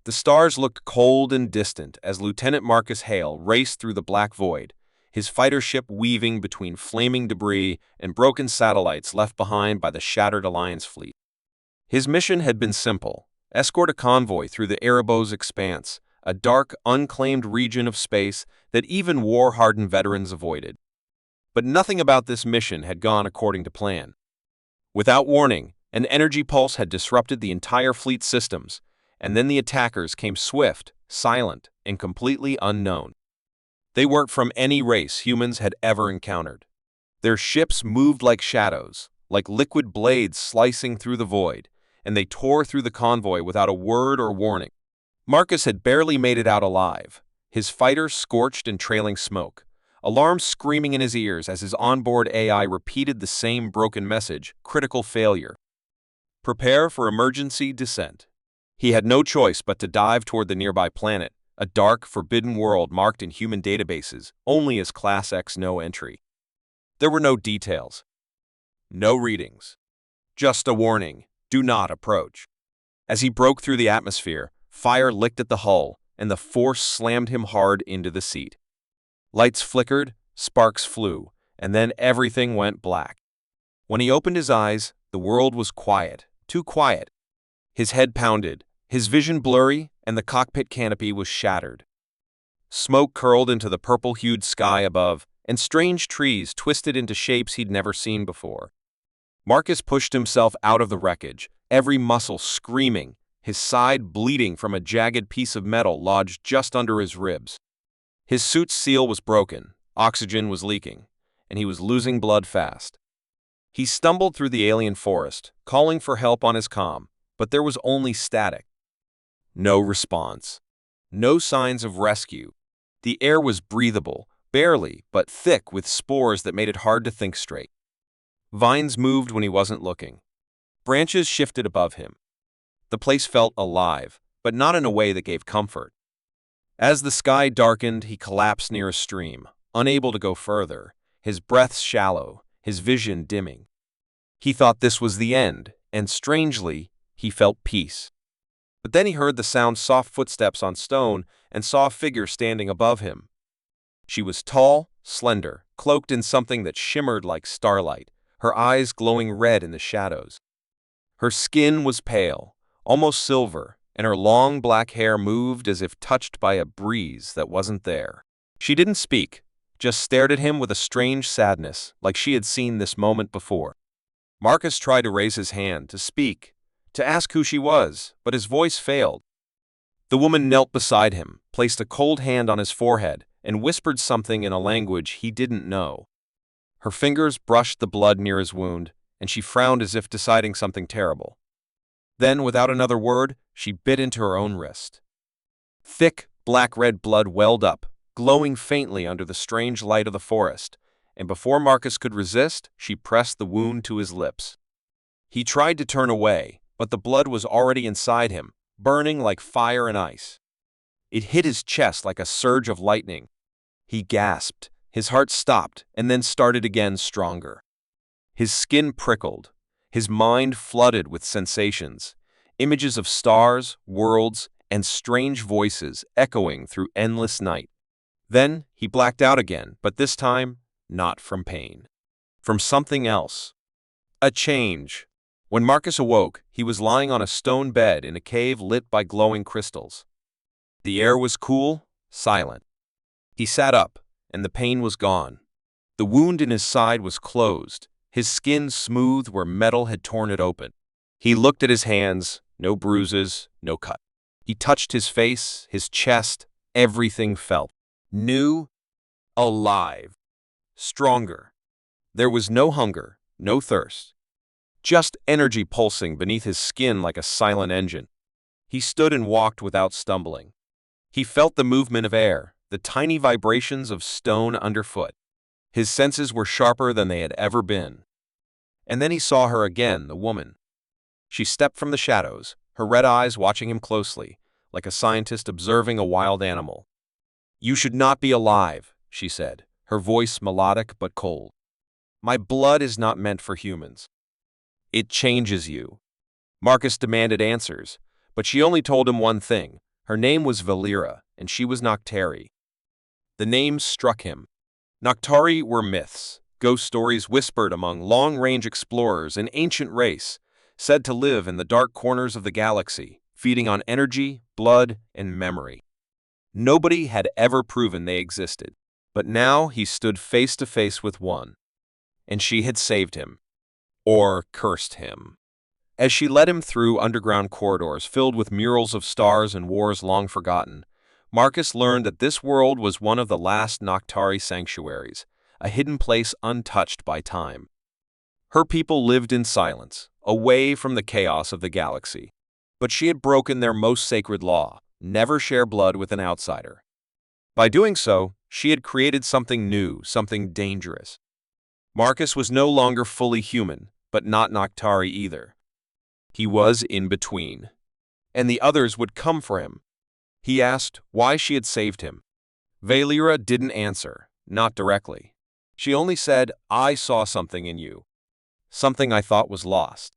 The stars looked cold and distant as Lieutenant Marcus Hale raced through the black void, his fighter ship weaving between flaming debris and broken satellites left behind by the shattered Alliance fleet. His mission had been simple: escort a convoy through the Erebos expanse, a dark, unclaimed region of space that even war-hardened veterans avoided. But nothing about this mission had gone according to plan. Without warning, an energy pulse had disrupted the entire fleet's systems, and then the attackers came swift, silent, and completely unknown. They weren't from any race humans had ever encountered. Their ships moved like shadows, like liquid blades slicing through the void, and they tore through the convoy without a word or warning. Marcus had barely made it out alive, his fighter scorched and trailing smoke, alarms screaming in his ears as his onboard AI repeated the same broken message: critical failure. Prepare for emergency descent. He had no choice but to dive toward the nearby planet, a dark, forbidden world marked in human databases only as Class X no entry. There were no details, no readings, just a warning: do not approach. As he broke through the atmosphere, fire licked at the hull, and the force slammed him hard into the seat. Lights flickered, sparks flew, and then everything went black. When he opened his eyes, the world was quiet, too quiet. His head pounded, his vision blurry, and the cockpit canopy was shattered. Smoke curled into the purple-hued sky above, and strange trees twisted into shapes he'd never seen before. Marcus pushed himself out of the wreckage, every muscle screaming, his side bleeding from a jagged piece of metal lodged just under his ribs. His suit's seal was broken, oxygen was leaking, and he was losing blood fast. He stumbled through the alien forest, calling for help on his comm, but there was only static. No response. No signs of rescue. The air was breathable, barely, but thick with spores that made it hard to think straight. Vines moved when he wasn't looking. Branches shifted above him. The place felt alive, but not in a way that gave comfort. As the sky darkened, he collapsed near a stream, unable to go further, his breath shallow, his vision dimming. He thought this was the end, and strangely, he felt peace. But then he heard the sound of soft footsteps on stone and saw a figure standing above him. She was tall, slender, cloaked in something that shimmered like starlight, her eyes glowing red in the shadows. Her skin was pale, almost silver, and her long black hair moved as if touched by a breeze that wasn't there. She didn't speak, just stared at him with a strange sadness, like she had seen this moment before. Marcus tried to raise his hand, to speak, to ask who she was, but his voice failed. The woman knelt beside him, placed a cold hand on his forehead, and whispered something in a language he didn't know. Her fingers brushed the blood near his wound, and she frowned as if deciding something terrible. Then, without another word, she bit into her own wrist. Thick, black-red blood welled up, glowing faintly under the strange light of the forest, and before Marcus could resist, she pressed the wound to his lips. He tried to turn away, but the blood was already inside him, burning like fire and ice. It hit his chest like a surge of lightning. He gasped, his heart stopped, and then started again stronger. His skin prickled, his mind flooded with sensations, images of stars, worlds, and strange voices echoing through endless night. Then he blacked out again, but this time, not from pain. From something else. A change. When Marcus awoke, he was lying on a stone bed in a cave lit by glowing crystals. The air was cool, silent. He sat up, and the pain was gone. The wound in his side was closed, his skin smooth where metal had torn it open. He looked at his hands, no bruises, no cut. He touched his face, his chest, everything felt new, alive, stronger. There was no hunger, no thirst. Just energy pulsing beneath his skin like a silent engine. He stood and walked without stumbling. He felt the movement of air, the tiny vibrations of stone underfoot. His senses were sharper than they had ever been. And then he saw her again, the woman. She stepped from the shadows, her red eyes watching him closely, like a scientist observing a wild animal. "You should not be alive," she said, her voice melodic but cold. "My blood is not meant for humans. It changes you." Marcus demanded answers, but she only told him one thing: Her name was Valera, and she was Noctari. The name struck him. Noctari were myths, ghost stories whispered among long-range explorers, an ancient race, said to live in the dark corners of the galaxy, feeding on energy, blood, and memory. Nobody had ever proven they existed, but now he stood face to face with one, and she had saved him, or cursed him. As she led him through underground corridors filled with murals of stars and wars long forgotten, Marcus learned that this world was one of the last Noctari sanctuaries, a hidden place untouched by time. Her people lived in silence, away from the chaos of the galaxy. But she had broken their most sacred law: never share blood with an outsider. By doing so, she had created something new, something dangerous. Marcus was no longer fully human, but not Noctari either. He was in between, and the others would come for him. He asked why she had saved him. Valera didn't answer, not directly. She only said, "I saw something in you, something I thought was lost."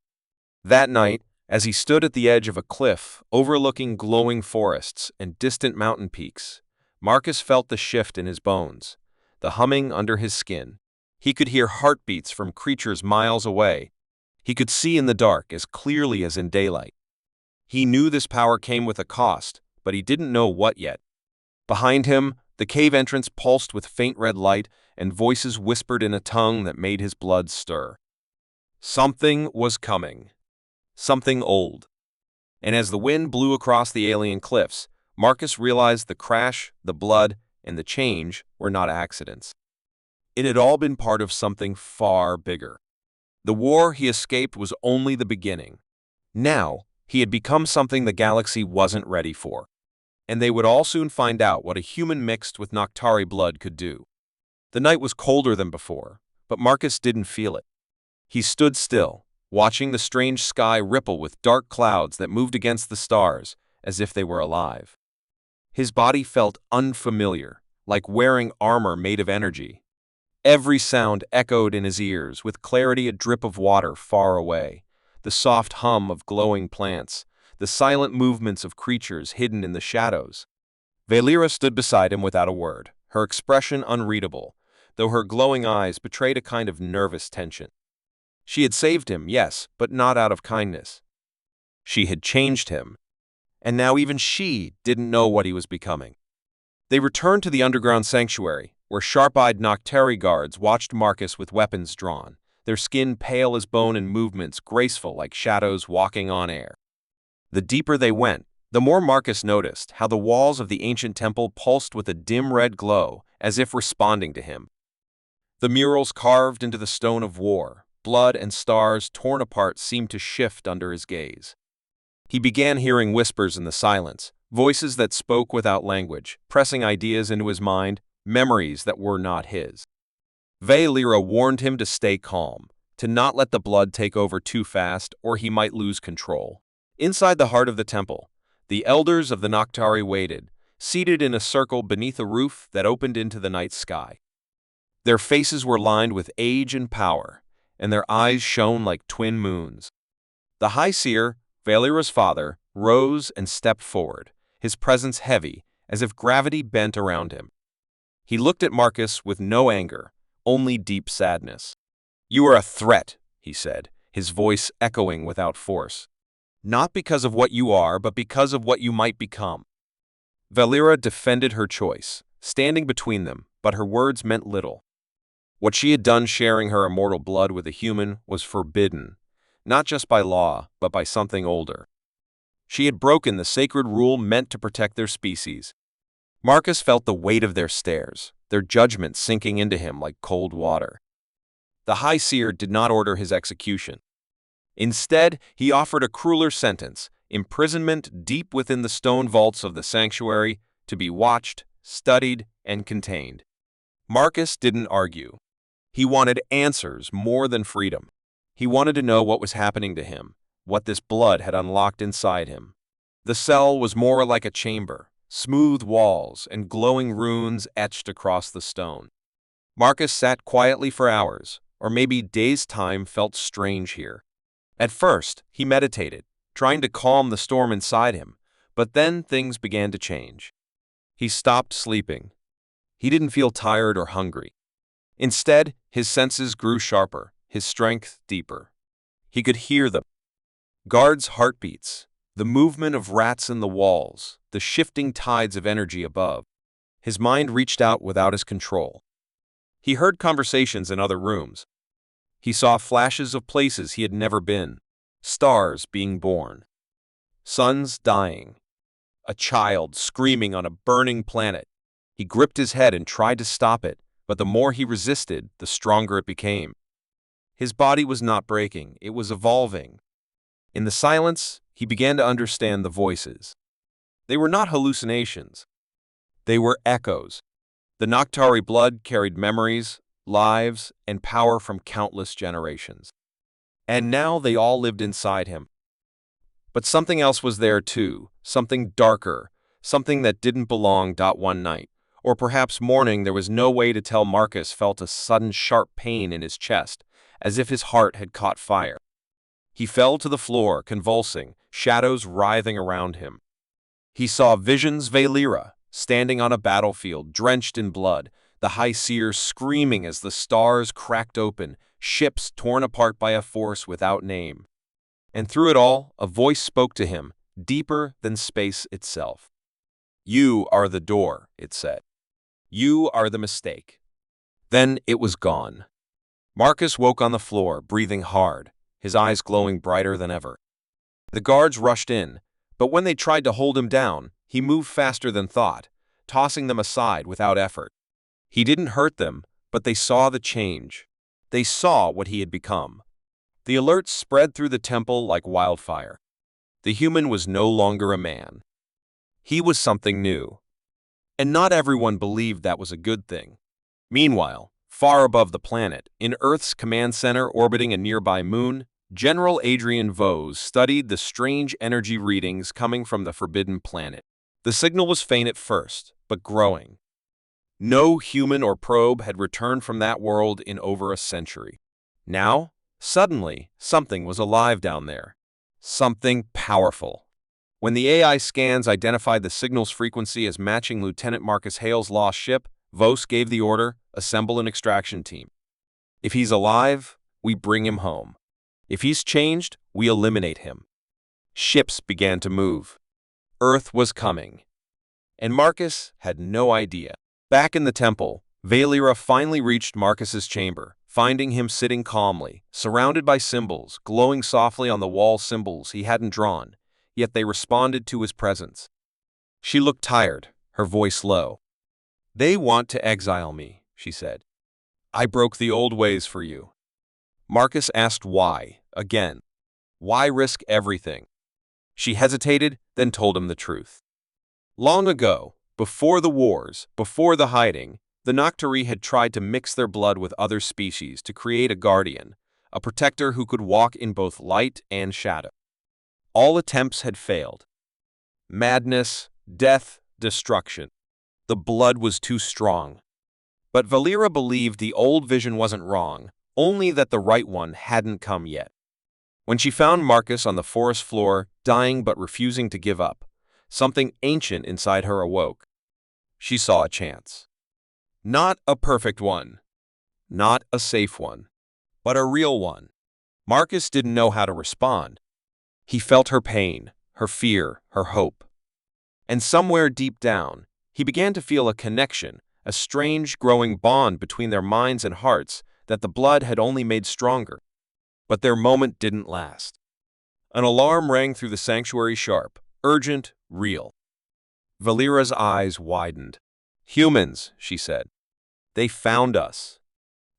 That night, as he stood at the edge of a cliff overlooking glowing forests and distant mountain peaks, Marcus felt the shift in his bones, the humming under his skin. He could hear heartbeats from creatures miles away. He could see in the dark as clearly as in daylight. He knew this power came with a cost, but he didn't know what yet. Behind him, the cave entrance pulsed with faint red light, and voices whispered in a tongue that made his blood stir. Something was coming. Something old. And as the wind blew across the alien cliffs, Marcus realized the crash, the blood, and the change were not accidents. It had all been part of something far bigger. The war he escaped was only the beginning. Now, he had become something the galaxy wasn't ready for. And they would all soon find out what a human mixed with Noctari blood could do. The night was colder than before, but Marcus didn't feel it. He stood still, watching the strange sky ripple with dark clouds that moved against the stars as if they were alive. His body felt unfamiliar, like wearing armor made of energy. Every sound echoed in his ears, with clarity a drip of water far away, the soft hum of glowing plants, the silent movements of creatures hidden in the shadows. Valera stood beside him without a word, her expression unreadable, though her glowing eyes betrayed a kind of nervous tension. She had saved him, yes, but not out of kindness. She had changed him, and now even she didn't know what he was becoming. They returned to the underground sanctuary, where sharp-eyed Noctari guards watched Marcus with weapons drawn, their skin pale as bone and movements graceful like shadows walking on air. The deeper they went, the more Marcus noticed how the walls of the ancient temple pulsed with a dim red glow, as if responding to him. The murals carved into the stone of war, blood and stars torn apart, seemed to shift under his gaze. He began hearing whispers in the silence, voices that spoke without language, pressing ideas into his mind, memories that were not his. Valera warned him to stay calm, to not let the blood take over too fast, or he might lose control. Inside the heart of the temple, the elders of the Noctari waited, seated in a circle beneath a roof that opened into the night sky. Their faces were lined with age and power, and their eyes shone like twin moons. The High Seer, Valera's father, rose and stepped forward, his presence heavy, as if gravity bent around him. He looked at Marcus with no anger, only deep sadness. "You are a threat," he said, his voice echoing without force. "Not because of what you are, but because of what you might become." Valera defended her choice, standing between them, but her words meant little. What she had done, sharing her immortal blood with a human, was forbidden, not just by law, but by something older. She had broken the sacred rule meant to protect their species. Marcus felt the weight of their stares, their judgment sinking into him like cold water. The High Seer did not order his execution. Instead, he offered a crueler sentence: imprisonment deep within the stone vaults of the sanctuary, to be watched, studied, and contained. Marcus didn't argue. He wanted answers more than freedom. He wanted to know what was happening to him, what this blood had unlocked inside him. The cell was more like a chamber, smooth walls and glowing runes etched across the stone. Marcus sat quietly for hours, or maybe days. Time felt strange here. At first, he meditated, trying to calm the storm inside him, But then things began to change. He stopped sleeping. He didn't feel tired or hungry. Instead, his senses grew sharper, his strength deeper. He could hear the guards' heartbeats, the movement of rats in the walls, the shifting tides of energy above. His mind reached out without his control. He heard conversations in other rooms. He saw flashes of places he had never been, stars being born, suns dying, a child screaming on a burning planet. He gripped his head and tried to stop it, but the more he resisted, the stronger it became. His body was not breaking, it was evolving. In the silence, he began to understand the voices. They were not hallucinations. They were echoes. The Noctari blood carried memories, lives, and power from countless generations. And now they all lived inside him. But something else was there too, something darker, something that didn't belong. One night, or perhaps morning, there was no way to tell, Marcus felt a sudden sharp pain in his chest, as if his heart had caught fire. He fell to the floor, convulsing, shadows writhing around him. He saw visions: Valera, standing on a battlefield, drenched in blood, the High Seer screaming as the stars cracked open, ships torn apart by a force without name. And through it all, a voice spoke to him, deeper than space itself. "You are the door," it said. "You are the mistake." Then it was gone. Marcus woke on the floor, breathing hard, his eyes glowing brighter than ever. The guards rushed in, but when they tried to hold him down, he moved faster than thought, tossing them aside without effort. He didn't hurt them, but they saw the change. They saw what he had become. The alerts spread through the temple like wildfire. The human was no longer a man. He was something new. And not everyone believed that was a good thing. Meanwhile, far above the planet, in Earth's command center orbiting a nearby moon, General Adrian Vos studied the strange energy readings coming from the forbidden planet. The signal was faint at first, but growing. No human or probe had returned from that world in over a century. Now, suddenly, something was alive down there. Something powerful. When the AI scans identified the signal's frequency as matching Lieutenant Marcus Hale's lost ship, Vos gave the order: assemble an extraction team. If he's alive, we bring him home. If he's changed, we eliminate him. Ships began to move. Earth was coming. And Marcus had no idea. Back in the temple, Valera finally reached Marcus's chamber, finding him sitting calmly, surrounded by symbols, glowing softly on the wall, symbols he hadn't drawn, yet they responded to his presence. She looked tired, her voice low. "They want to exile me," she said. "I broke the old ways for you." Marcus asked why, again. Why risk everything? She hesitated, then told him the truth. Long ago, before the wars, before the hiding, the Noctari had tried to mix their blood with other species to create a guardian, a protector who could walk in both light and shadow. All attempts had failed. Madness, death, destruction. The blood was too strong. But Valera believed the old vision wasn't wrong, only that the right one hadn't come yet. When she found Marcus on the forest floor, dying but refusing to give up, something ancient inside her awoke. She saw a chance. Not a perfect one, not a safe one, but a real one. Marcus didn't know how to respond. He felt her pain, her fear, her hope. And somewhere deep down, he began to feel a connection, a strange, growing bond between their minds and hearts that the blood had only made stronger. But their moment didn't last. An alarm rang through the sanctuary, sharp, urgent, real. Valera's eyes widened. "Humans," she said. "They found us."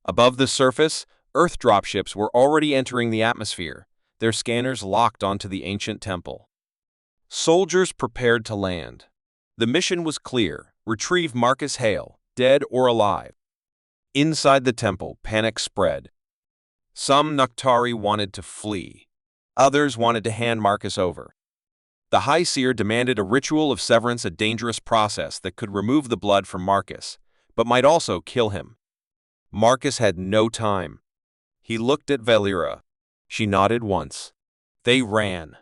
Above the surface, Earth dropships were already entering the atmosphere, their scanners locked onto the ancient temple. Soldiers prepared to land. The mission was clear: retrieve Marcus Hale, dead or alive. Inside the temple, panic spread. Some Noctari wanted to flee. Others wanted to hand Marcus over. The High Seer demanded a ritual of severance, a dangerous process that could remove the blood from Marcus, but might also kill him. Marcus had no time. He looked at Valera. She nodded once. They ran.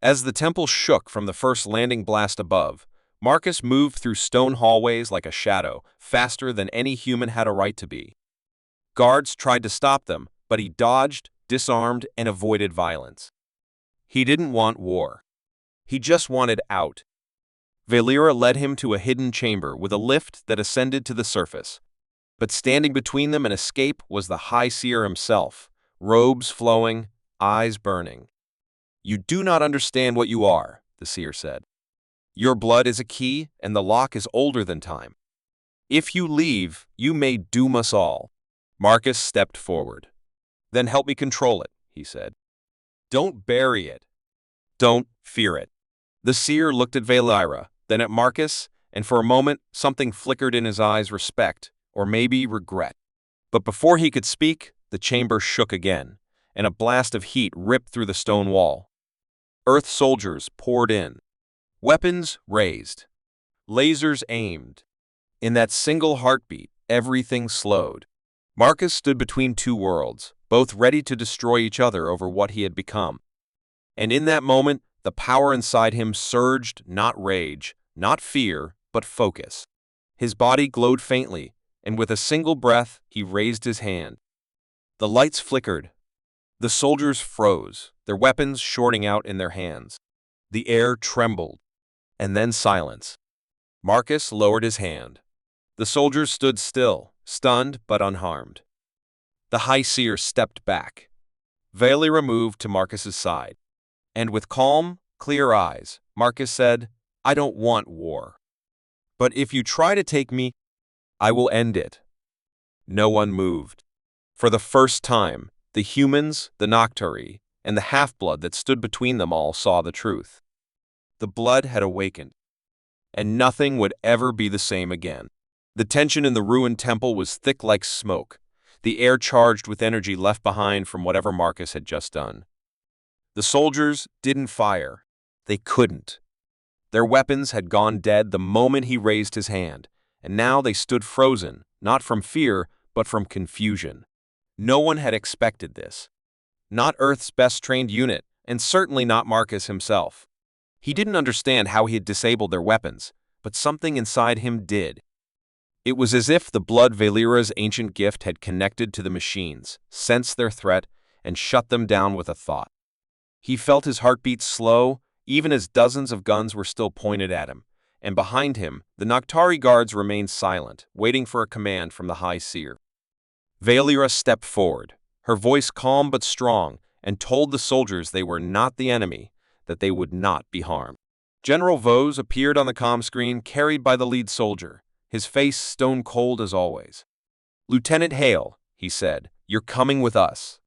As the temple shook from the first landing blast above, Marcus moved through stone hallways like a shadow, faster than any human had a right to be. Guards tried to stop them, but he dodged, disarmed, and avoided violence. He didn't want war. He just wanted out. Valera led him to a hidden chamber with a lift that ascended to the surface. But standing between them and escape was the High Seer himself, robes flowing, eyes burning. "You do not understand what you are," the seer said. "Your blood is a key, and the lock is older than time. If you leave, you may doom us all." Marcus stepped forward. "Then help me control it," he said. "Don't bury it. Don't fear it." The seer looked at Valera, then at Marcus, and for a moment something flickered in his eyes: respect, or maybe regret. But before he could speak, the chamber shook again, and a blast of heat ripped through the stone wall. Earth soldiers poured in. Weapons raised. Lasers aimed. In that single heartbeat, everything slowed. Marcus stood between two worlds, both ready to destroy each other over what he had become. And in that moment, the power inside him surged, not rage, not fear, but focus. His body glowed faintly, and with a single breath, he raised his hand. The lights flickered. The soldiers froze, their weapons shorting out in their hands. The air trembled. And then silence. Marcus lowered his hand. The soldiers stood still, stunned but unharmed. The High Seer stepped back. Valera moved to Marcus's side. And with calm, clear eyes, Marcus said, "I don't want war. But if you try to take me, I will end it." No one moved. For the first time, the humans, the Nocturi, and the half-blood that stood between them all saw the truth. The blood had awakened, and nothing would ever be the same again. The tension in the ruined temple was thick like smoke, the air charged with energy left behind from whatever Marcus had just done. The soldiers didn't fire. They couldn't. Their weapons had gone dead the moment he raised his hand, and now they stood frozen, not from fear, but from confusion. No one had expected this. Not Earth's best-trained unit, and certainly not Marcus himself. He didn't understand how he had disabled their weapons, but something inside him did. It was as if the blood Valera's ancient gift had connected to the machines, sensed their threat, and shut them down with a thought. He felt his heartbeat slow, even as dozens of guns were still pointed at him, and behind him, the Noctari guards remained silent, waiting for a command from the High Seer. Valera stepped forward, her voice calm but strong, and told the soldiers they were not the enemy, that they would not be harmed. General Vos appeared on the comm screen, carried by the lead soldier, his face stone-cold as always. "Lieutenant Hale," he said, "you're coming with us.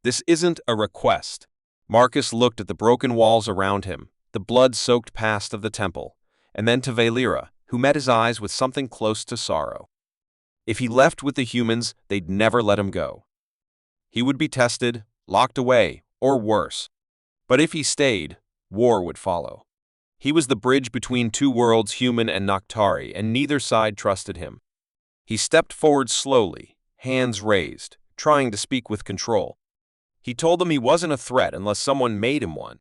This isn't a request." Marcus looked at the broken walls around him, the blood-soaked past of the temple, and then to Valera, who met his eyes with something close to sorrow. If he left with the humans, they'd never let him go. He would be tested, locked away, or worse. But if he stayed, war would follow. He was the bridge between two worlds, human and Noctari, and neither side trusted him. He stepped forward slowly, hands raised, trying to speak with control. He told them he wasn't a threat unless someone made him one.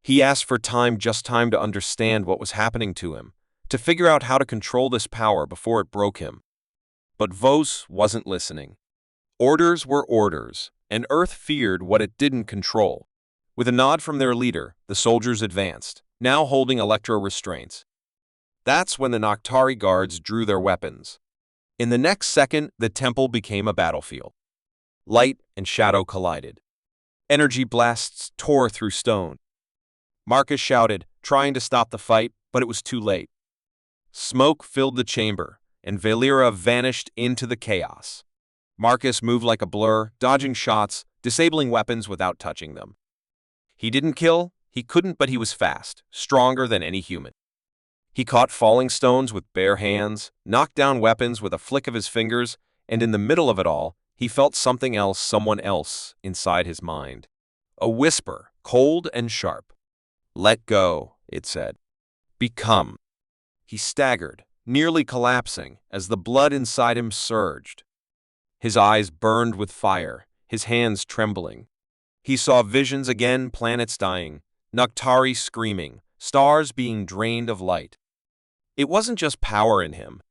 He asked for time, just time to understand what was happening to him, to figure out how to control this power before it broke him. But Vos wasn't listening. Orders were orders, and Earth feared what it didn't control. With a nod from their leader, the soldiers advanced, now holding electro-restraints. That's when the Noctari guards drew their weapons. In the next second, the temple became a battlefield. Light and shadow collided. Energy blasts tore through stone. Marcus shouted, trying to stop the fight, but it was too late. Smoke filled the chamber, and Valera vanished into the chaos. Marcus moved like a blur, dodging shots, disabling weapons without touching them. He didn't kill, he couldn't, but he was fast, stronger than any human. He caught falling stones with bare hands, knocked down weapons with a flick of his fingers, and in the middle of it all, he felt something else, someone else, inside his mind. A whisper, cold and sharp. "Let go," it said. "Become." He staggered, nearly collapsing, as the blood inside him surged. His eyes burned with fire, his hands trembling. He saw visions again, planets dying, Noctari screaming, stars being drained of light. It wasn't just power in him.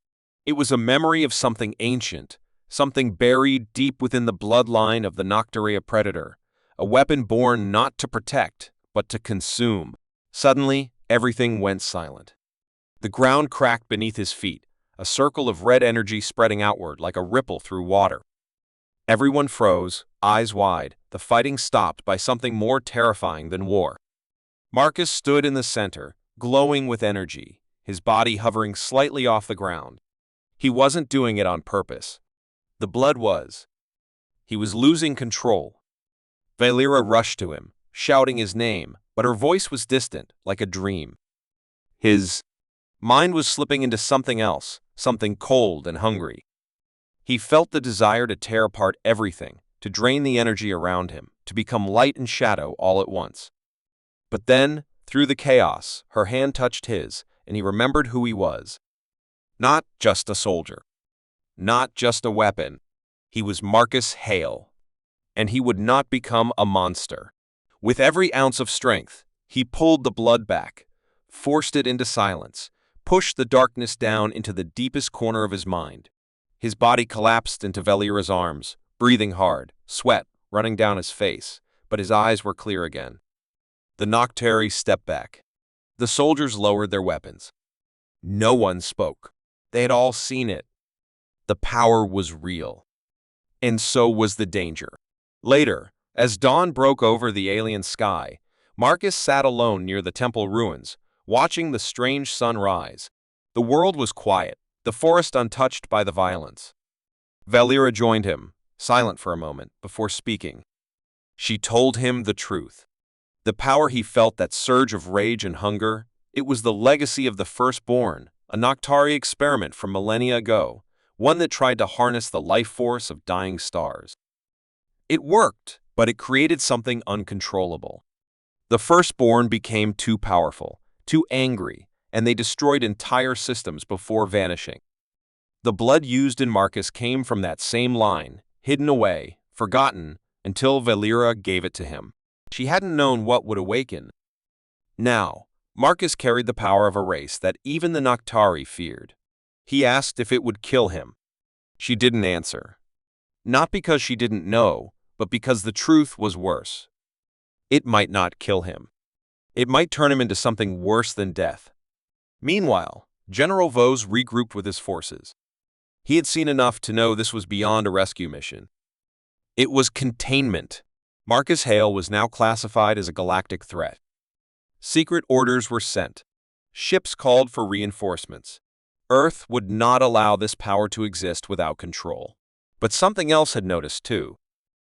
It was a memory of something ancient, something buried deep within the bloodline of the Noctaria predator, a weapon born not to protect, but to consume. Suddenly, everything went silent. The ground cracked beneath his feet, a circle of red energy spreading outward like a ripple through water. Everyone froze, eyes wide, the fighting stopped by something more terrifying than war. Marcus stood in the center, glowing with energy, his body hovering slightly off the ground. He wasn't doing it on purpose. The blood was. He was losing control. Valera rushed to him, shouting his name, but her voice was distant, like a dream. His mind was slipping into something else, something cold and hungry. He felt the desire to tear apart everything, to drain the energy around him, to become light and shadow all at once. But then, through the chaos, her hand touched his, and he remembered who he was. Not just a soldier. Not just a weapon. He was Marcus Hale. And he would not become a monster. With every ounce of strength, he pulled the blood back, forced it into silence, pushed the darkness down into the deepest corner of his mind. His body collapsed into Valera's arms, breathing hard, sweat running down his face, but his eyes were clear again. The Noctari stepped back. The soldiers lowered their weapons. No one spoke. They had all seen it. The power was real. And so was the danger. Later, as dawn broke over the alien sky, Marcus sat alone near the temple ruins, watching the strange sun rise. The world was quiet, the forest untouched by the violence. Valera joined him, silent for a moment, before speaking. She told him the truth. The power he felt, that surge of rage and hunger, it was the legacy of the Firstborn, a Noctari experiment from millennia ago, one that tried to harness the life force of dying stars. It worked, but it created something uncontrollable. The Firstborn became too powerful, too angry, and they destroyed entire systems before vanishing. The blood used in Marcus came from that same line, hidden away, forgotten, until Valera gave it to him. She hadn't known what would awaken. Now, Marcus carried the power of a race that even the Noctari feared. He asked if it would kill him. She didn't answer. Not because she didn't know, but because the truth was worse. It might not kill him. It might turn him into something worse than death. Meanwhile, General Vos regrouped with his forces. He had seen enough to know this was beyond a rescue mission. It was containment. Marcus Hale was now classified as a galactic threat. Secret orders were sent. Ships called for reinforcements. Earth would not allow this power to exist without control. But something else had noticed too.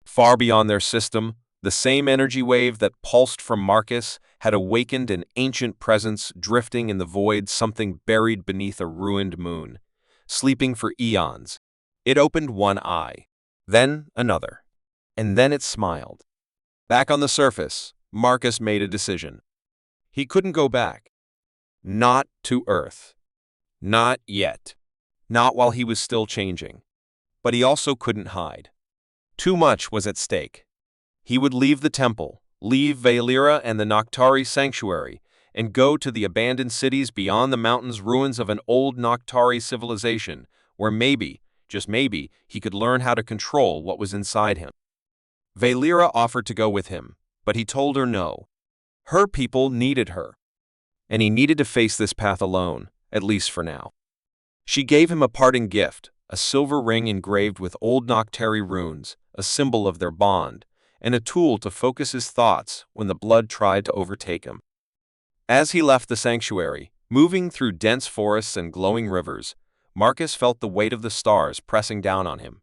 Far beyond their system, the same energy wave that pulsed from Marcus had awakened an ancient presence drifting in the void, something buried beneath a ruined moon, sleeping for eons. It opened one eye, then another, and then it smiled. Back on the surface, Marcus made a decision. He couldn't go back. Not to Earth. Not yet. Not while he was still changing. But he also couldn't hide. Too much was at stake. He would leave the temple, leave Valera and the Noctari sanctuary, and go to the abandoned cities beyond the mountains, ruins of an old Noctari civilization, where maybe, just maybe, he could learn how to control what was inside him. Valera offered to go with him, but he told her no. Her people needed her, and he needed to face this path alone, at least for now. She gave him a parting gift, a silver ring engraved with old Noctari runes, a symbol of their bond, and a tool to focus his thoughts when the blood tried to overtake him. As he left the sanctuary, moving through dense forests and glowing rivers, Marcus felt the weight of the stars pressing down on him.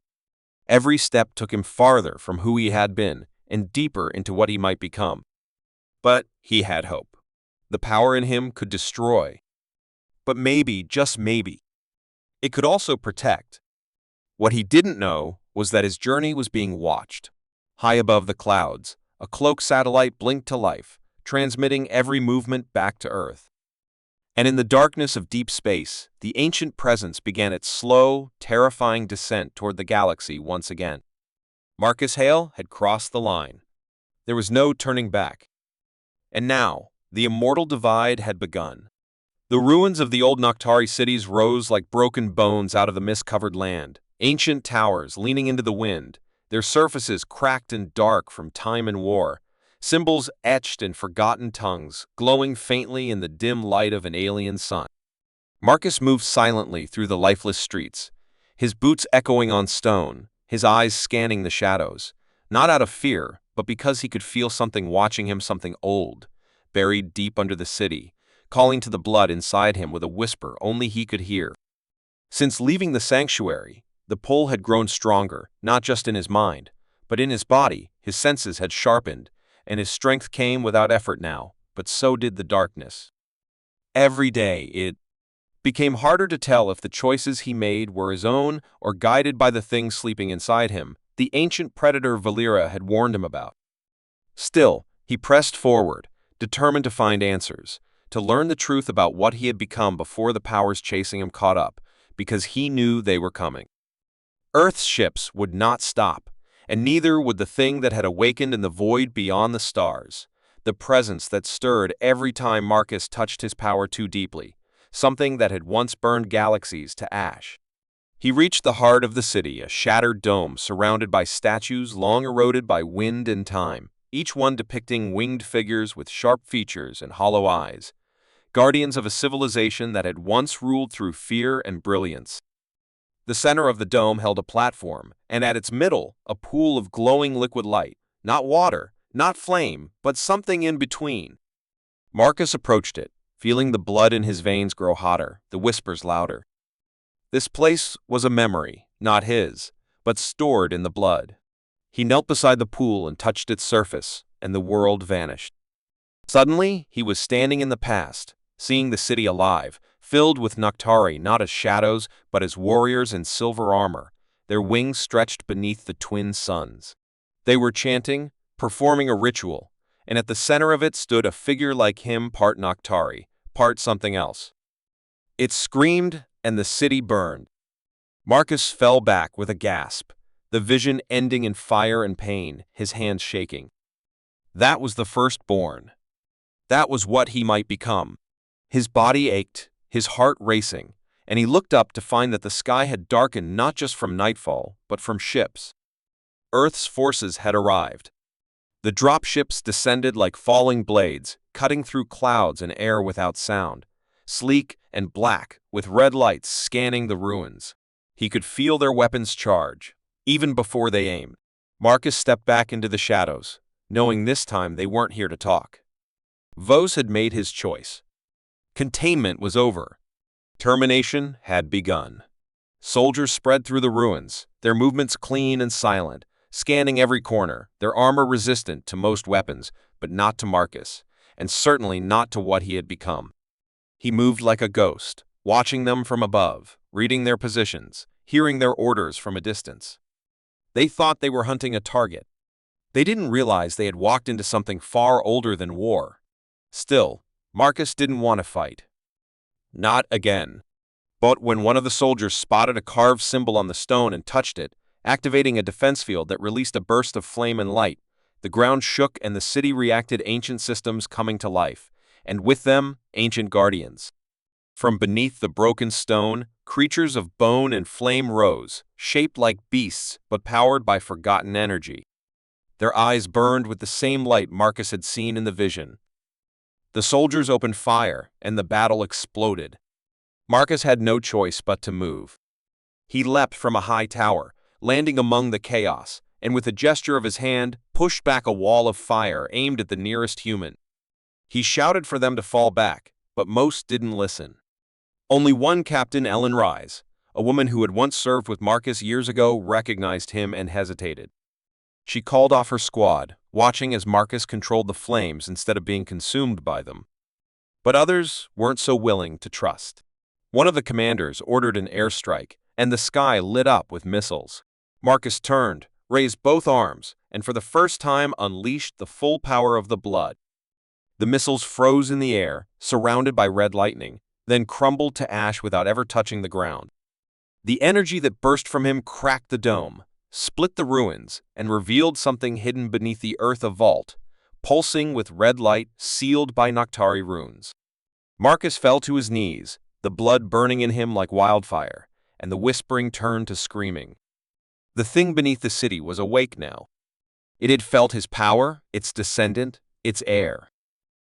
Every step took him farther from who he had been and deeper into what he might become. But he had hope. The power in him could destroy. But maybe, just maybe, it could also protect. What he didn't know was that his journey was being watched. High above the clouds, a cloaked satellite blinked to life, transmitting every movement back to Earth. And in the darkness of deep space, the ancient presence began its slow, terrifying descent toward the galaxy once again. Marcus Hale had crossed the line. There was no turning back. And now, the immortal divide had begun. The ruins of the old Noctari cities rose like broken bones out of the mist-covered land, ancient towers leaning into the wind, their surfaces cracked and dark from time and war, symbols etched in forgotten tongues, glowing faintly in the dim light of an alien sun. Marcus moved silently through the lifeless streets, his boots echoing on stone, his eyes scanning the shadows, not out of fear, but because he could feel something watching him, something old, buried deep under the city, calling to the blood inside him with a whisper only he could hear. Since leaving the sanctuary, the pull had grown stronger, not just in his mind, but in his body. His senses had sharpened, and his strength came without effort now, but so did the darkness. Every day, it became harder to tell if the choices he made were his own or guided by the thing sleeping inside him, the ancient predator Valera had warned him about. Still, he pressed forward, determined to find answers, to learn the truth about what he had become before the powers chasing him caught up, because he knew they were coming. Earth's ships would not stop, and neither would the thing that had awakened in the void beyond the stars, the presence that stirred every time Marcus touched his power too deeply, something that had once burned galaxies to ash. He reached the heart of the city, a shattered dome surrounded by statues long eroded by wind and time, each one depicting winged figures with sharp features and hollow eyes, guardians of a civilization that had once ruled through fear and brilliance. The center of the dome held a platform, and at its middle, a pool of glowing liquid light, not water, not flame, but something in between. Marcus approached it, feeling the blood in his veins grow hotter, the whispers louder. This place was a memory, not his, but stored in the blood. He knelt beside the pool and touched its surface, and the world vanished. Suddenly, he was standing in the past, seeing the city alive, filled with Noctari not as shadows, but as warriors in silver armor, their wings stretched beneath the twin suns. They were chanting, performing a ritual, and at the center of it stood a figure like him, part Noctari, part something else. It screamed, and the city burned. Marcus fell back with a gasp, the vision ending in fire and pain, his hands shaking. That was the firstborn. That was what he might become. His body ached, his heart racing, and he looked up to find that the sky had darkened not just from nightfall, but from ships. Earth's forces had arrived. The dropships descended like falling blades, cutting through clouds and air without sound, sleek and black, with red lights scanning the ruins. He could feel their weapons charge, even before they aimed. Marcus stepped back into the shadows, knowing this time they weren't here to talk. Vos had made his choice. Containment was over. Termination had begun. Soldiers spread through the ruins, their movements clean and silent, scanning every corner, their armor resistant to most weapons, but not to Marcus, and certainly not to what he had become. He moved like a ghost, watching them from above, reading their positions, hearing their orders from a distance. They thought they were hunting a target. They didn't realize they had walked into something far older than war. Still, Marcus didn't want to fight. Not again. But when one of the soldiers spotted a carved symbol on the stone and touched it, activating a defense field that released a burst of flame and light, the ground shook and the city reacted, ancient systems coming to life, and with them, ancient guardians. From beneath the broken stone, creatures of bone and flame rose, shaped like beasts but powered by forgotten energy. Their eyes burned with the same light Marcus had seen in the vision. The soldiers opened fire, and the battle exploded. Marcus had no choice but to move. He leapt from a high tower, landing among the chaos, and with a gesture of his hand, pushed back a wall of fire aimed at the nearest human. He shouted for them to fall back, but most didn't listen. Only one captain, Ellen Rise, a woman who had once served with Marcus years ago, recognized him and hesitated. She called off her squad, watching as Marcus controlled the flames instead of being consumed by them. But others weren't so willing to trust. One of the commanders ordered an airstrike, and the sky lit up with missiles. Marcus turned, raised both arms, and for the first time unleashed the full power of the blood. The missiles froze in the air, surrounded by red lightning, then crumbled to ash without ever touching the ground. The energy that burst from him cracked the dome, split the ruins, and revealed something hidden beneath the earth, a vault, pulsing with red light sealed by Noctari runes. Marcus fell to his knees, the blood burning in him like wildfire, and the whispering turned to screaming. The thing beneath the city was awake now. It had felt his power, its descendant, its heir.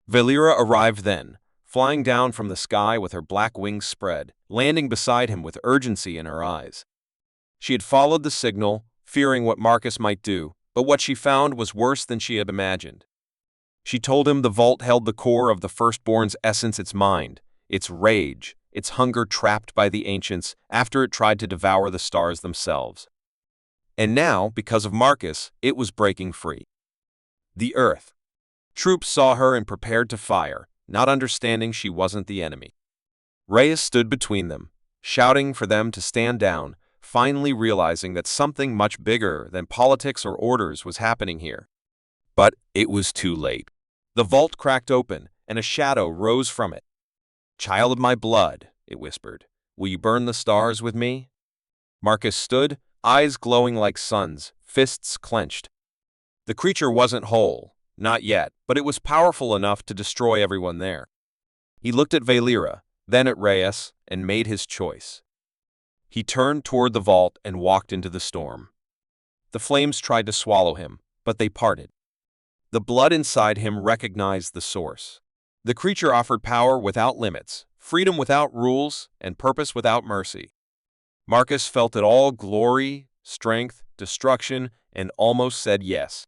Valera arrived then, flying down from the sky with her black wings spread, landing beside him with urgency in her eyes. She had followed the signal, fearing what Marcus might do, but what she found was worse than she had imagined. She told him the vault held the core of the firstborn's essence, its mind, its rage, its hunger trapped by the ancients after it tried to devour the stars themselves. And now, because of Marcus, it was breaking free. The Earth. Troops saw her and prepared to fire, not understanding she wasn't the enemy. Reyes stood between them, shouting for them to stand down, finally realizing that something much bigger than politics or orders was happening here. But it was too late. The vault cracked open, and a shadow rose from it. "Child of my blood," it whispered, "will you burn the stars with me?" Marcus stood, eyes glowing like suns, fists clenched. The creature wasn't whole, not yet, but it was powerful enough to destroy everyone there. He looked at Valera, then at Reyes, and made his choice. He turned toward the vault and walked into the storm. The flames tried to swallow him, but they parted. The blood inside him recognized the source. The creature offered power without limits, freedom without rules, and purpose without mercy. Marcus felt it all: glory, strength, destruction, and almost said yes.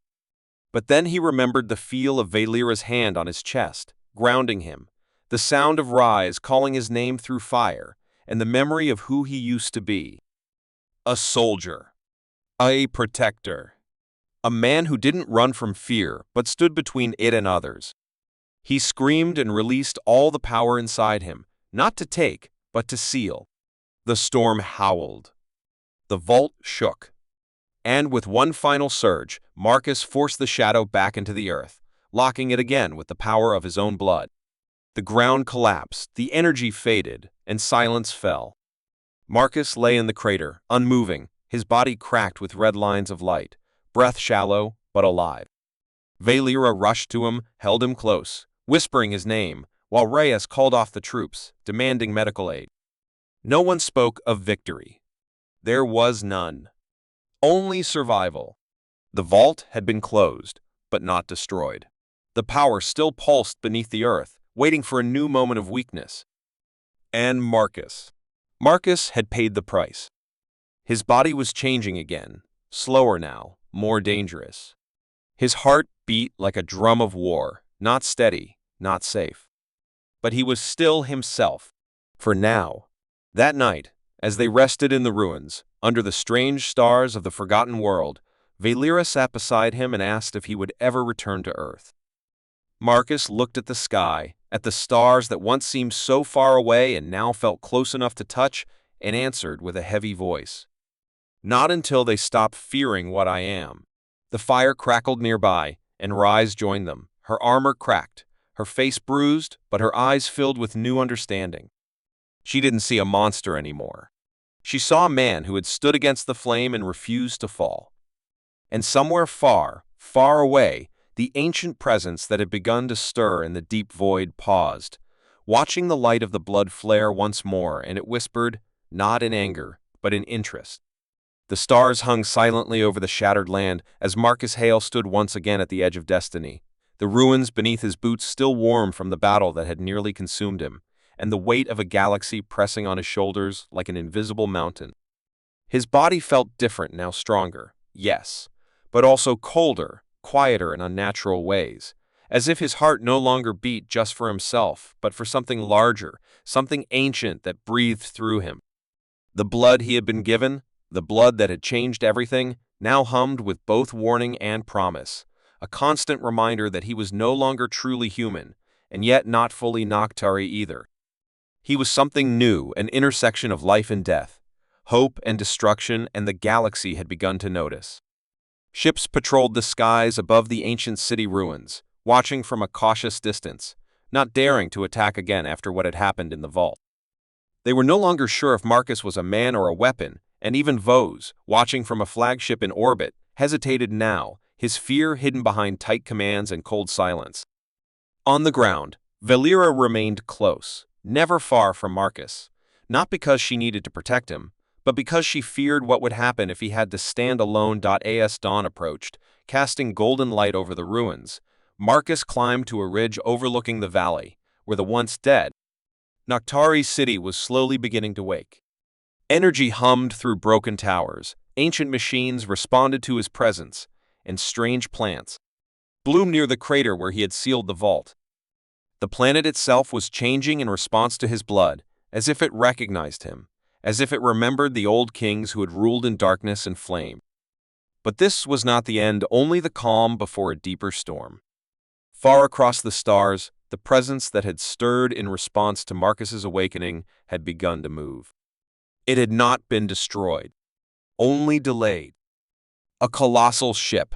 But then he remembered the feel of Valera's hand on his chest, grounding him, the sound of Rise calling his name through fire, and the memory of who he used to be. A soldier. A protector. A man who didn't run from fear, but stood between it and others. He screamed and released all the power inside him, not to take, but to seal. The storm howled. The vault shook. And with one final surge, Marcus forced the shadow back into the earth, locking it again with the power of his own blood. The ground collapsed, the energy faded, and silence fell. Marcus lay in the crater, unmoving, his body cracked with red lines of light, breath shallow, but alive. Valera rushed to him, held him close, whispering his name, while Reyes called off the troops, demanding medical aid. No one spoke of victory. There was none. Only survival. The vault had been closed, but not destroyed. The power still pulsed beneath the earth, waiting for a new moment of weakness. And Marcus. Marcus had paid the price. His body was changing again, slower now, more dangerous. His heart beat like a drum of war, not steady, not safe. But he was still himself, for now. That night, as they rested in the ruins, under the strange stars of the forgotten world, Valera sat beside him and asked if he would ever return to Earth. Marcus looked at the sky, at the stars that once seemed so far away and now felt close enough to touch, and answered with a heavy voice, "Not until they stop fearing what I am." The fire crackled nearby, and Rise joined them, her armor cracked, her face bruised, but her eyes filled with new understanding. She didn't see a monster anymore. She saw a man who had stood against the flame and refused to fall. And somewhere far, far away, the ancient presence that had begun to stir in the deep void paused, watching the light of the blood flare once more, and it whispered, not in anger, but in interest. The stars hung silently over the shattered land as Marcus Hale stood once again at the edge of destiny, the ruins beneath his boots still warm from the battle that had nearly consumed him, and the weight of a galaxy pressing on his shoulders like an invisible mountain. His body felt different now, stronger, yes, but also colder, quieter in unnatural ways, as if his heart no longer beat just for himself, but for something larger, something ancient that breathed through him. The blood he had been given, the blood that had changed everything, now hummed with both warning and promise, a constant reminder that he was no longer truly human, and yet not fully Noctari either. He was something new, an intersection of life and death, hope and destruction, and the galaxy had begun to notice. Ships patrolled the skies above the ancient city ruins, watching from a cautious distance, not daring to attack again after what had happened in the vault. They were no longer sure if Marcus was a man or a weapon, and even Vos, watching from a flagship in orbit, hesitated now, his fear hidden behind tight commands and cold silence. On the ground, Valera remained close, never far from Marcus, not because she needed to protect him, but because she feared what would happen if he had to stand alone. As dawn approached, casting golden light over the ruins, Marcus climbed to a ridge overlooking the valley, where the once dead Noctari's city was slowly beginning to wake. Energy hummed through broken towers, ancient machines responded to his presence, and strange plants bloomed near the crater where he had sealed the vault. The planet itself was changing in response to his blood, as if it recognized him, as if it remembered the old kings who had ruled in darkness and flame. But this was not the end, only the calm before a deeper storm. Far across the stars, the presence that had stirred in response to Marcus's awakening had begun to move. It had not been destroyed, only delayed. A colossal ship,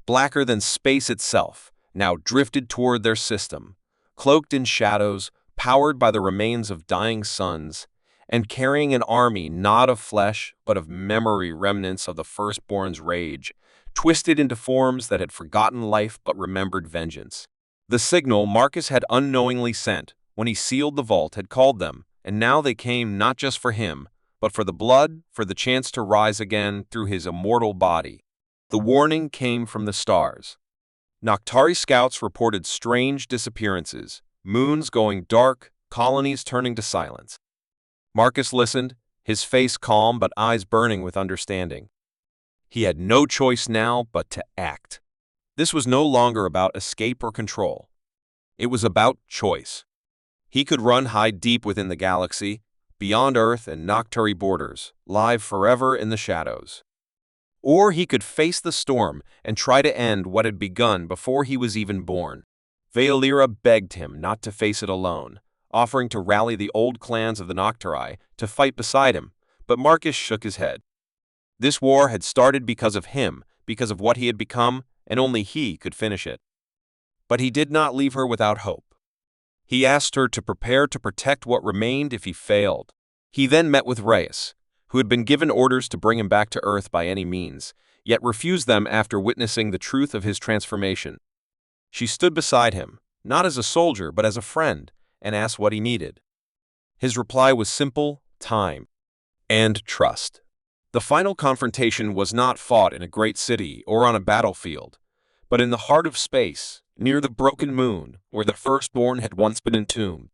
blacker than space itself, now drifted toward their system, cloaked in shadows, powered by the remains of dying suns, and carrying an army not of flesh but of memory, remnants of the firstborn's rage, twisted into forms that had forgotten life but remembered vengeance. The signal Marcus had unknowingly sent when he sealed the vault had called them, and now they came not just for him, but for the blood, for the chance to rise again through his immortal body. The warning came from the stars. Noctari scouts reported strange disappearances, moons going dark, colonies turning to silence. Marcus listened, his face calm but eyes burning with understanding. He had no choice now but to act. This was no longer about escape or control. It was about choice. He could run hide deep within the galaxy, beyond Earth and Noctari borders, live forever in the shadows. Or he could face the storm and try to end what had begun before he was even born. Valera begged him not to face it alone, offering to rally the old clans of the Noctari to fight beside him, but Marcus shook his head. This war had started because of him, because of what he had become, and only he could finish it. But he did not leave her without hope. He asked her to prepare to protect what remained if he failed. He then met with Reyes, who had been given orders to bring him back to Earth by any means, yet refused them after witnessing the truth of his transformation. She stood beside him, not as a soldier but as a friend, and asked what he needed. His reply was simple: time and trust. The final confrontation was not fought in a great city or on a battlefield, but in the heart of space, near the broken moon, where the firstborn had once been entombed.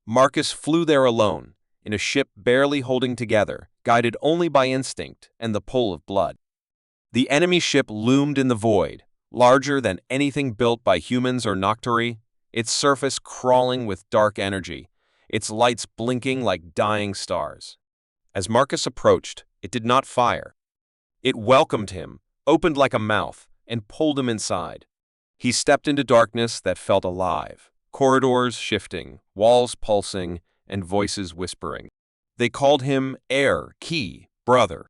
Marcus flew there alone, in a ship barely holding together, guided only by instinct and the pull of blood. The enemy ship loomed in the void, larger than anything built by humans or Noctari, its surface crawling with dark energy, its lights blinking like dying stars. As Marcus approached, it did not fire. It welcomed him, opened like a mouth, and pulled him inside. He stepped into darkness that felt alive, corridors shifting, walls pulsing, and voices whispering. They called him heir, key, brother.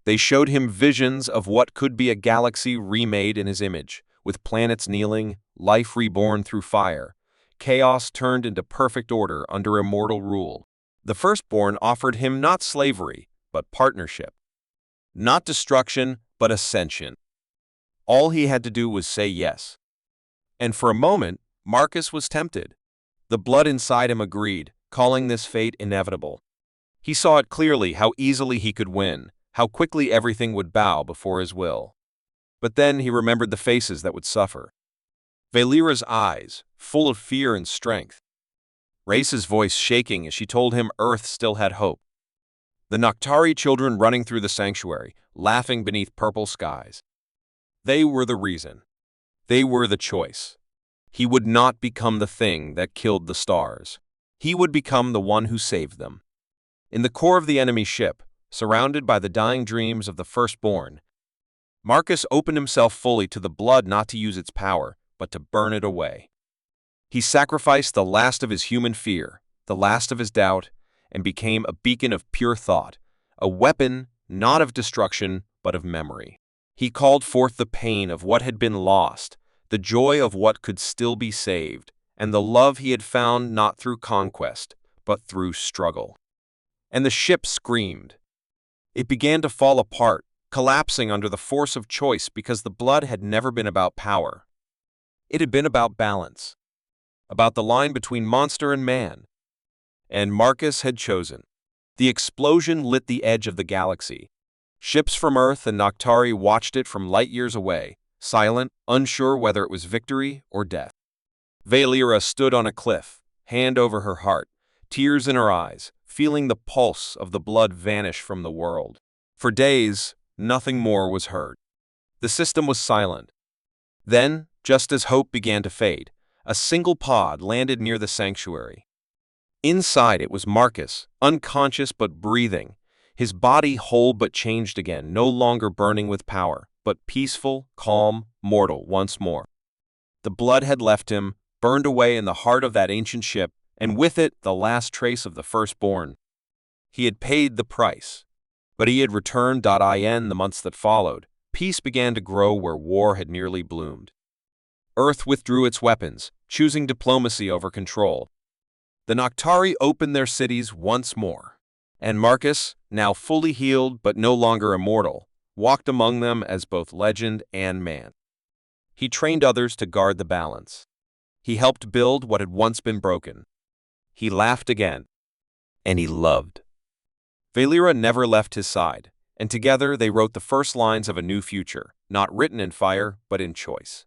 They showed him visions of what could be a galaxy remade in his image, with planets kneeling, life reborn through fire, chaos turned into perfect order under immortal rule. The firstborn offered him not slavery, but partnership. Not destruction, but ascension. All he had to do was say yes. And for a moment, Marcus was tempted. The blood inside him agreed, calling this fate inevitable. He saw it clearly, how easily he could win, how quickly everything would bow before his will. But then he remembered the faces that would suffer. Valera's eyes, full of fear and strength. Race's voice shaking as she told him Earth still had hope. The Noctari children running through the sanctuary, laughing beneath purple skies. They were the reason. They were the choice. He would not become the thing that killed the stars. He would become the one who saved them. In the core of the enemy ship, surrounded by the dying dreams of the firstborn, Marcus opened himself fully to the blood, not to use its power, but to burn it away. He sacrificed the last of his human fear, the last of his doubt, and became a beacon of pure thought, a weapon not of destruction but of memory. He called forth the pain of what had been lost, the joy of what could still be saved, and the love he had found not through conquest, but through struggle. And the ship screamed. It began to fall apart, collapsing under the force of choice because the blood had never been about power. It had been about balance, about the line between monster and man. And Marcus had chosen. The explosion lit the edge of the galaxy. Ships from Earth and Noctari watched it from light years away, silent, unsure whether it was victory or death. Valera stood on a cliff, hand over her heart, tears in her eyes, feeling the pulse of the blood vanish from the world. For days, nothing more was heard. The system was silent. Then, just as hope began to fade, a single pod landed near the sanctuary. Inside it was Marcus, unconscious but breathing, his body whole but changed again, no longer burning with power, but peaceful, calm, mortal once more. The blood had left him, burned away in the heart of that ancient ship, and with it the last trace of the firstborn. He had paid the price. But he had returned. In the months that followed, peace began to grow where war had nearly bloomed. Earth withdrew its weapons, choosing diplomacy over control. The Noctari opened their cities once more, and Marcus, now fully healed but no longer immortal, walked among them as both legend and man. He trained others to guard the balance. He helped build what had once been broken. He laughed again, and he loved. Valera never left his side, and together they wrote the first lines of a new future, not written in fire, but in choice.